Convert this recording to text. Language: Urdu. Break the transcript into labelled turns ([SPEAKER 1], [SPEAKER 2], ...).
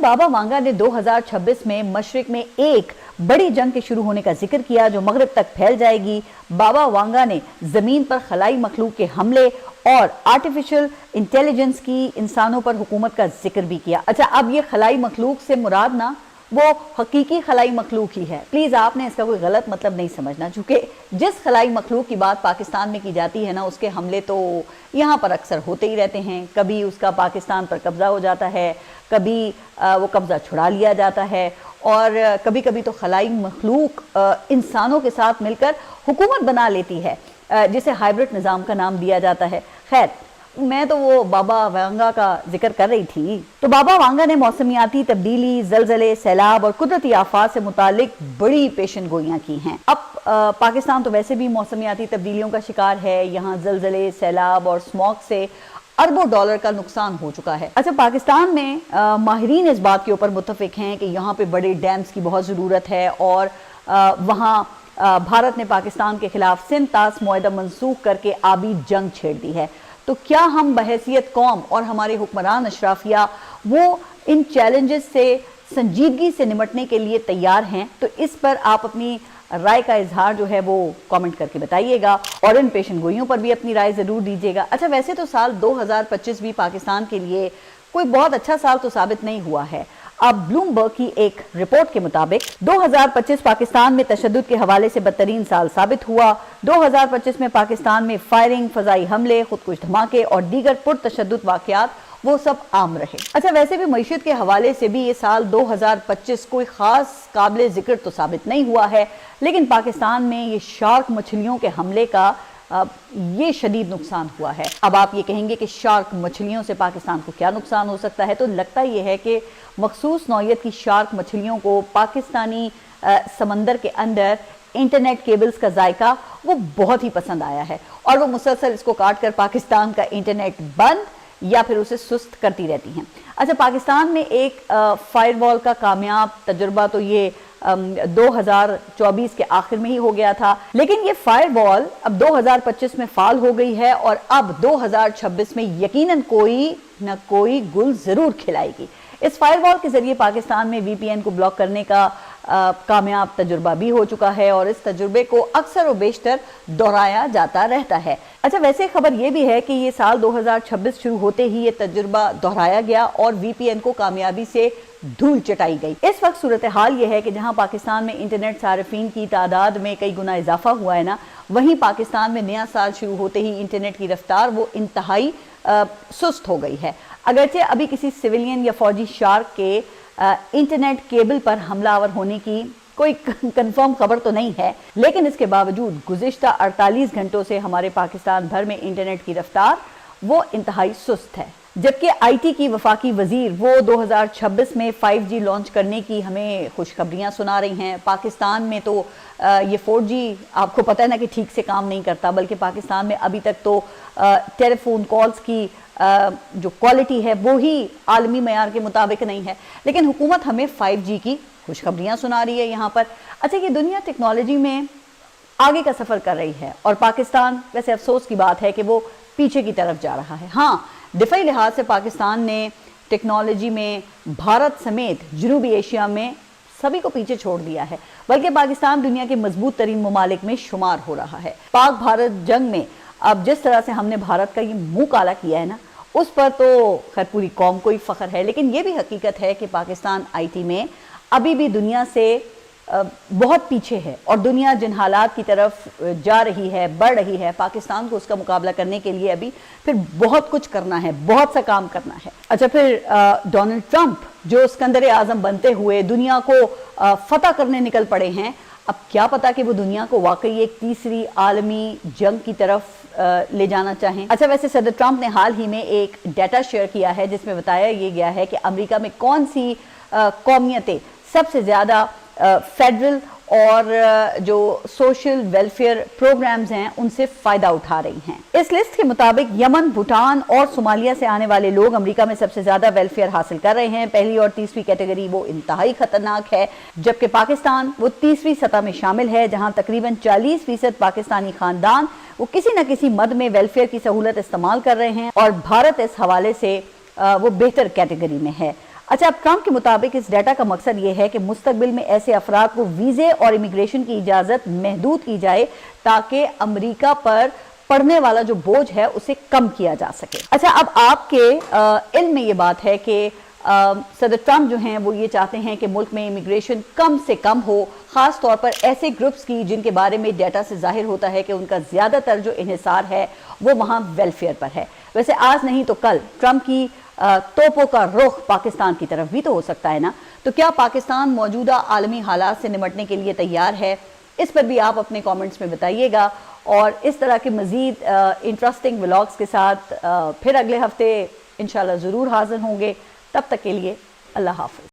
[SPEAKER 1] بابا وانگا نے 2026 میں مشرق میں ایک بڑی جنگ کے شروع ہونے کا ذکر کیا جو مغرب تک پھیل جائے گی۔ بابا وانگا نے زمین پر خلائی مخلوق کے حملے اور آرٹیفیشل انٹیلیجنس کی انسانوں پر حکومت کا ذکر بھی کیا۔ اچھا، اب یہ خلائی مخلوق سے مراد نا وہ حقیقی خلائی مخلوق ہی ہے، پلیز آپ نے اس کا کوئی غلط مطلب نہیں سمجھنا، چونکہ جس خلائی مخلوق کی بات پاکستان میں کی جاتی ہے نا، اس کے حملے تو یہاں پر اکثر ہوتے ہی رہتے ہیں۔ کبھی اس کا پاکستان پر قبضہ ہو جاتا ہے، کبھی وہ قبضہ چھڑا لیا جاتا ہے، اور کبھی کبھی تو خلائی مخلوق انسانوں کے ساتھ مل کر حکومت بنا لیتی ہے، جسے ہائبرڈ نظام کا نام دیا جاتا ہے۔ خیر، میں تو وہ بابا وانگا کا ذکر کر رہی تھی۔ تو بابا وانگا نے موسمیاتی تبدیلی، زلزلے، سیلاب اور قدرتی آفات سے متعلق بڑی پیشن گوئیاں کی ہیں۔ اب پاکستان تو ویسے بھی موسمیاتی تبدیلیوں کا شکار ہے، یہاں زلزلے، سیلاب اور اسموگ سے اربوں ڈالر کا نقصان ہو چکا ہے۔ اچھا، پاکستان میں ماہرین اس بات کے اوپر متفق ہیں کہ یہاں پہ بڑے ڈیمز کی بہت ضرورت ہے، اور وہاں بھارت نے پاکستان کے خلاف سندھ طاس معاہدہ منسوخ کر کے آبی جنگ چھیڑ دی ہے۔ تو کیا ہم بحیثیت قوم اور ہمارے حکمران اشرافیہ وہ ان چیلنجز سے سنجیدگی سے نمٹنے کے لیے تیار ہیں؟ تو اس پر آپ اپنی رائے کا اظہار جو ہے وہ کامنٹ کر کے بتائیے گا، اور ان پیشن گوئیوں پر بھی اپنی رائے ضرور دیجیے گا۔ اچھا، ویسے تو سال 2025 بھی پاکستان کے لیے کوئی بہت اچھا سال تو ثابت نہیں ہوا ہے۔ اب بلومبرگ کی ایک رپورٹ کے مطابق 2025 پاکستان میں تشدد کے حوالے سے بدترین سال ثابت ہوا۔ 2025 میں پاکستان میں فائرنگ، فضائی حملے، خودکش دھماکے اور دیگر پرتشدد واقعات وہ سب عام رہے۔ اچھا، ویسے بھی معیشت کے حوالے سے بھی یہ سال 2025 کوئی خاص قابل ذکر تو ثابت نہیں ہوا ہے، لیکن پاکستان میں یہ شارک مچھلیوں کے حملے کا یہ شدید نقصان ہوا ہے۔ اب آپ یہ کہیں گے کہ شارک مچھلیوں سے پاکستان کو کیا نقصان ہو سکتا ہے، تو لگتا یہ ہے کہ مخصوص نوعیت کی شارک مچھلیوں کو پاکستانی سمندر کے اندر انٹرنیٹ کیبلز کا ذائقہ وہ بہت ہی پسند آیا ہے، اور وہ مسلسل اس کو کاٹ کر پاکستان کا انٹرنیٹ بند یا پھر اسے سست کرتی رہتی ہیں۔ اچھا، پاکستان میں ایک فائر وال کا کامیاب تجربہ تو یہ 2024 کے آخر میں ہی ہو گیا تھا، لیکن یہ فائر وال اب 2025 میں فعال ہو گئی ہے، اور اب 2026 میں یقیناً کوئی نہ کوئی گل ضرور کھلائے گی۔ اس فائر وال کے ذریعے پاکستان میں VPN کو بلاک کرنے کا کامیاب تجربہ بھی ہو چکا ہے، اور اس تجربے کو اکثر و بیشتر دہرایا جاتا رہتا ہے۔ اچھا، ویسے خبر یہ بھی ہے کہ یہ سال 2026 شروع ہوتے ہی یہ تجربہ دہرایا گیا اور VPN کو کامیابی سے دھول چٹائی گئی۔ اس وقت صورتحال یہ ہے کہ جہاں پاکستان میں انٹرنیٹ صارفین کی تعداد میں کئی گنا اضافہ ہوا ہے نا، وہیں پاکستان میں نیا سال شروع ہوتے ہی انٹرنیٹ کی رفتار وہ انتہائی سست ہو گئی ہے۔ اگرچہ ابھی کسی سویلین یا فوجی شارک کے انٹرنیٹ کیبل پر حملہ آور ہونے کی کوئی کنفرم خبر تو نہیں ہے، لیکن اس کے باوجود گزشتہ 48 گھنٹوں سے ہمارے پاکستان بھر میں انٹرنیٹ کی رفتار وہ انتہائی سست ہے۔ جبکہ IT کی وفاقی وزیر وہ 2026 میں 5G لانچ کرنے کی ہمیں خوشخبریاں سنا رہی ہیں۔ پاکستان میں تو یہ 4G آپ کو پتہ ہے نا کہ ٹھیک سے کام نہیں کرتا، بلکہ پاکستان میں ابھی تک تو ٹیلی فون کالز کی جو کوالٹی ہے وہی عالمی معیار کے مطابق نہیں ہے، لیکن حکومت ہمیں 5G کی خوشخبریاں سنا رہی ہے یہاں پر۔ اچھا، یہ دنیا ٹیکنالوجی میں آگے کا سفر کر رہی ہے، اور پاکستان ویسے افسوس کی بات ہے کہ وہ پیچھے کی طرف جا رہا ہے۔ ہاں، دفاعی لحاظ سے پاکستان نے ٹیکنالوجی میں بھارت سمیت جنوبی ایشیا میں سبھی کو پیچھے چھوڑ دیا ہے، بلکہ پاکستان دنیا کے مضبوط ترین ممالک میں شمار ہو رہا ہے۔ پاک بھارت جنگ میں اب جس طرح سے ہم نے بھارت کا یہ منہ کالا کیا ہے نا، اس پر تو خیر پوری قوم کو ہی فخر ہے، لیکن یہ بھی حقیقت ہے کہ پاکستان IT میں ابھی بھی دنیا سے بہت پیچھے ہے، اور دنیا جن حالات کی طرف جا رہی ہے، بڑھ رہی ہے، پاکستان کو اس کا مقابلہ کرنے کے لیے ابھی پھر بہت کچھ کرنا ہے، بہت سا کام کرنا ہے۔ اچھا، پھر ڈونلڈ ٹرمپ جو اسکندر اعظم بنتے ہوئے دنیا کو فتح کرنے نکل پڑے ہیں، اب کیا پتا کہ وہ دنیا کو واقعی ایک تیسری عالمی جنگ کی طرف لے جانا چاہیں۔ اچھا، ویسے صدر ٹرمپ نے حال ہی میں ایک ڈیٹا شیئر کیا ہے جس میں بتایا یہ گیا ہے کہ امریکہ میں کون سی قومیتیں سب سے زیادہ فیڈرل اور جو سوشل ویلفیئر پروگرامز ہیں ان سے فائدہ اٹھا رہی ہیں۔ اس لسٹ کے مطابق یمن، بھوٹان اور صومالیہ سے آنے والے لوگ امریکہ میں سب سے زیادہ ویلفیئر حاصل کر رہے ہیں۔ پہلی اور تیسری کیٹیگری وہ انتہائی خطرناک ہے، جبکہ پاکستان وہ تیسری سطح میں شامل ہے، جہاں تقریباً 40% پاکستانی خاندان وہ کسی نہ کسی مد میں ویلفیئر کی سہولت استعمال کر رہے ہیں، اور بھارت اس حوالے سے وہ بہتر کیٹیگری میں ہے۔ اچھا، اب ٹرمپ کے مطابق اس ڈیٹا کا مقصد یہ ہے کہ مستقبل میں ایسے افراد کو ویزے اور امیگریشن کی اجازت محدود کی جائے تاکہ امریکہ پر پڑنے والا جو بوجھ ہے اسے کم کیا جا سکے۔ اچھا، اب آپ کے علم میں یہ بات ہے کہ صدر ٹرمپ جو ہیں وہ یہ چاہتے ہیں کہ ملک میں امیگریشن کم سے کم ہو، خاص طور پر ایسے گروپس کی جن کے بارے میں ڈیٹا سے ظاہر ہوتا ہے کہ ان کا زیادہ تر جو انحصار ہے وہ وہاں ویلفیئر پر ہے۔ ویسے آج نہیں تو کل ٹرمپ کی توپوں کا رخ پاکستان کی طرف بھی تو ہو سکتا ہے نا، تو کیا پاکستان موجودہ عالمی حالات سے نمٹنے کے لیے تیار ہے؟ اس پر بھی آپ اپنے کامنٹس میں بتائیے گا، اور اس طرح کے مزید انٹرسٹنگ ولاگز کے ساتھ پھر اگلے ہفتے انشاءاللہ ضرور حاضر ہوں گے۔ تب تک کے لیے اللہ حافظ۔